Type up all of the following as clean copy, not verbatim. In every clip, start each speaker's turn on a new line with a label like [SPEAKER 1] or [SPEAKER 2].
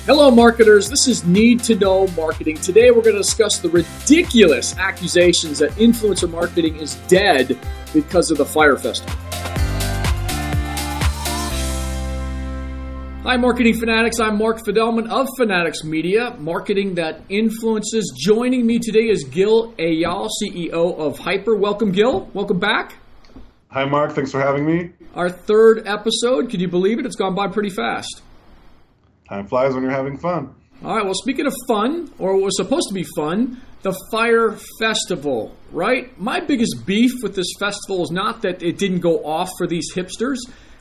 [SPEAKER 1] Hello, marketers. This is Need to Know Marketing. Today, we're going to discuss the ridiculous accusations that influencer marketing is dead because of the Fyre Festival. Hi, marketing fanatics. I'm Mark Fidelman of Fanatics Media, marketing that influences. Joining me today is Gil Eyal, CEO of Hyper. Welcome, Gil. Welcome back.
[SPEAKER 2] Hi, Mark. Thanks for having me.
[SPEAKER 1] Our third episode. Can you believe it? It's gone by pretty fast.
[SPEAKER 2] Time flies when you're having fun.
[SPEAKER 1] All right, well, speaking of fun, or what was supposed to be fun, the Fyre Festival, right? My biggest beef with this festival is not that it didn't go off for these hipsters,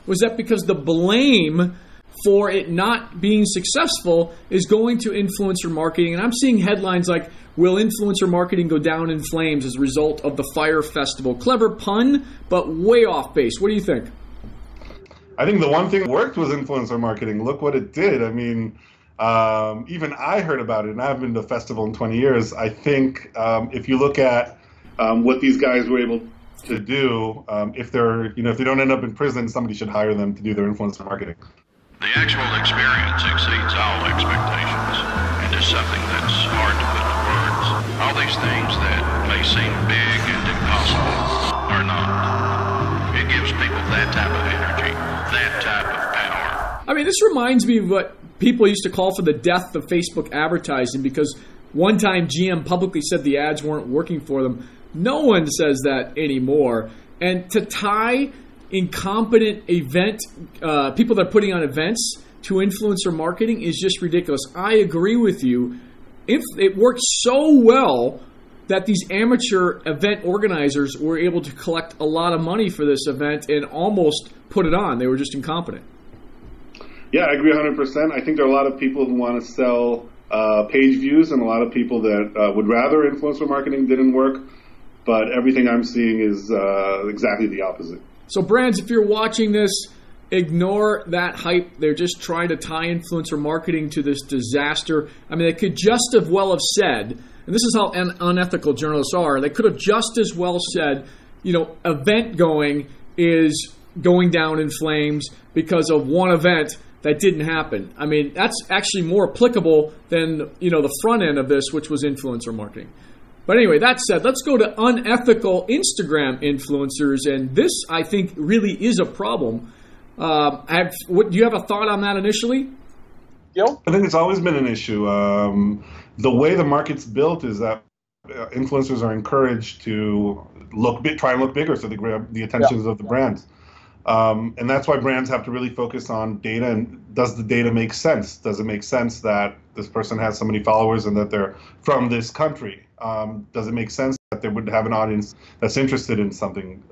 [SPEAKER 1] was that because the blame for it not being successful is going to influencer marketing. And I'm seeing headlines like, will influencer marketing go down in flames as a result of the Fyre Festival? Clever pun, but way off base. What do you think?
[SPEAKER 2] I think the one thing that worked was influencer marketing. Look what it did. I mean, even I heard about it, and I've been to the festival in 20 years. I think if you look at what these guys were able to do, if they don't end up in prison, somebody should hire them to do their influencer marketing.
[SPEAKER 3] The actual experience exceeds all expectations, and is something that's hard to put into words. All these things that may seem big and impossible are not. It gives people that type of energy, that type of power.
[SPEAKER 1] I mean, this reminds me of what people used to call for the death of Facebook advertising, because one time GM publicly said the ads weren't working for them. No one says that anymore. And to tie incompetent people that are putting on events to influencer marketing is just ridiculous. I agree with you. It worked so well that these amateur event organizers were able to collect a lot of money for this event and almost put it on. They were just incompetent.
[SPEAKER 2] Yeah, I agree 100%. I think there are a lot of people who want to sell page views, and a lot of people that would rather influencer marketing didn't work. But everything I'm seeing is exactly the opposite.
[SPEAKER 1] So brands, if you're watching this, ignore that hype. They're just trying to tie influencer marketing to this disaster. I mean, they could just as well have said, and this is how unethical journalists are, they could have just as well said, event going is going down in flames because of one event that didn't happen. I mean, that's actually more applicable than, the front end of this, which was influencer marketing. But anyway, that said, let's go to unethical Instagram influencers, and this, I think, really is a problem. Do you have a thought on that initially?
[SPEAKER 2] Gil? I think it's always been an issue. The way the market's built is that influencers are encouraged to try and look bigger, so they grab the attentions of the brands. And that's why brands have to really focus on data. And does the data make sense? Does it make sense that this person has so many followers and that they're from this country? Does it make sense that they would have an audience that's interested in something,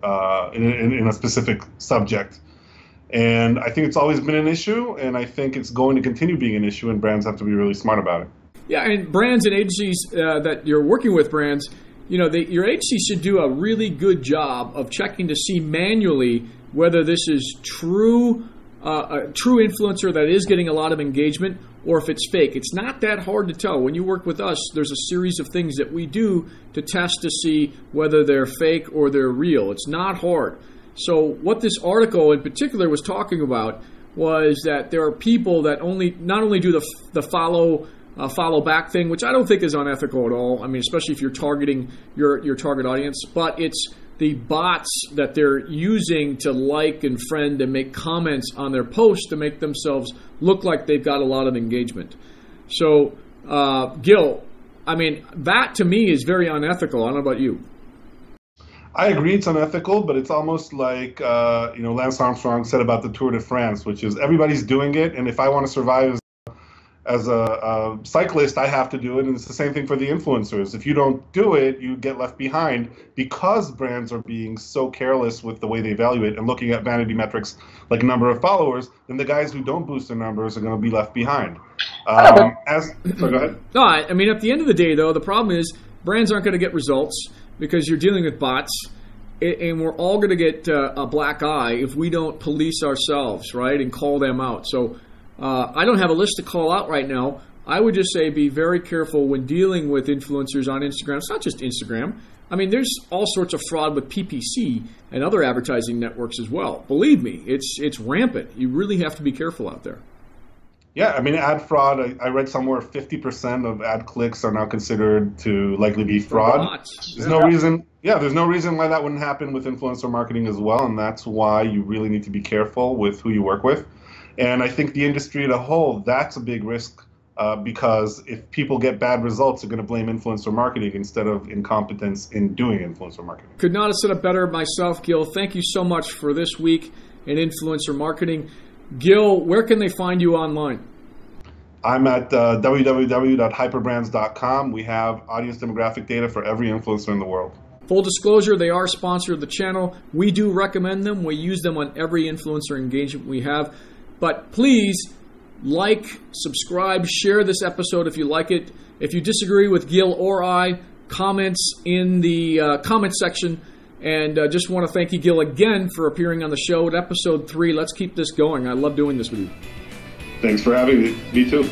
[SPEAKER 2] in a specific subject? And I think it's always been an issue, and I think it's going to continue being an issue, and brands have to be really smart about it.
[SPEAKER 1] Yeah, and brands and agencies that you're working with, brands, your agency should do a really good job of checking to see manually whether this is a true influencer that is getting a lot of engagement, or if it's fake. It's not that hard to tell. When you work with us, there's a series of things that we do to test to see whether they're fake or they're real. It's not hard. So what this article in particular was talking about was that there are people that not only do the follow back thing, which I don't think is unethical at all. I mean, especially if you're targeting your target audience, but it's the bots that they're using to like and friend and make comments on their posts to make themselves look like they've got a lot of engagement. So, Gil, I mean, that to me is very unethical. I don't know about you.
[SPEAKER 2] I agree it's unethical, but it's almost like, Lance Armstrong said about the Tour de France, which is everybody's doing it, and if I want to survive as a cyclist, I have to do it, and it's the same thing for the influencers. If you don't do it, you get left behind because brands are being so careless with the way they evaluate and looking at vanity metrics like number of followers, then the guys who don't boost their numbers are going to be left behind. Go ahead.
[SPEAKER 1] No, I mean, at the end of the day, though, the problem is brands aren't going to get results because you're dealing with bots, and we're all going to get a black eye if we don't police ourselves, right, and call them out. So I don't have a list to call out right now. I would just say be very careful when dealing with influencers on Instagram. It's not just Instagram. I mean, there's all sorts of fraud with PPC and other advertising networks as well. Believe me, it's rampant. You really have to be careful out there.
[SPEAKER 2] Yeah, I mean, ad fraud, I read somewhere 50% of ad clicks are now considered to likely be fraud.
[SPEAKER 1] Bots.
[SPEAKER 2] There's no reason, there's no reason why that wouldn't happen with influencer marketing as well, and that's why you really need to be careful with who you work with. And I think the industry as a whole, that's a big risk because if people get bad results, they're going to blame influencer marketing instead of incompetence in doing influencer marketing.
[SPEAKER 1] Could not have said it better myself, Gil. Thank you so much for this week in influencer marketing. Gil, where can they find you online?
[SPEAKER 2] I'm at www.hyperbrands.com. We have audience demographic data for every influencer in the world.
[SPEAKER 1] Full disclosure, they are a sponsor of the channel. We do recommend them. We use them on every influencer engagement we have. But please like, subscribe, share this episode if you like it. If you disagree with Gil or I, comments in the comment section. And just want to thank you, Gil, again for appearing on the show at episode 3. Let's keep this going. I love doing this with you.
[SPEAKER 2] Thanks for having me. Me too.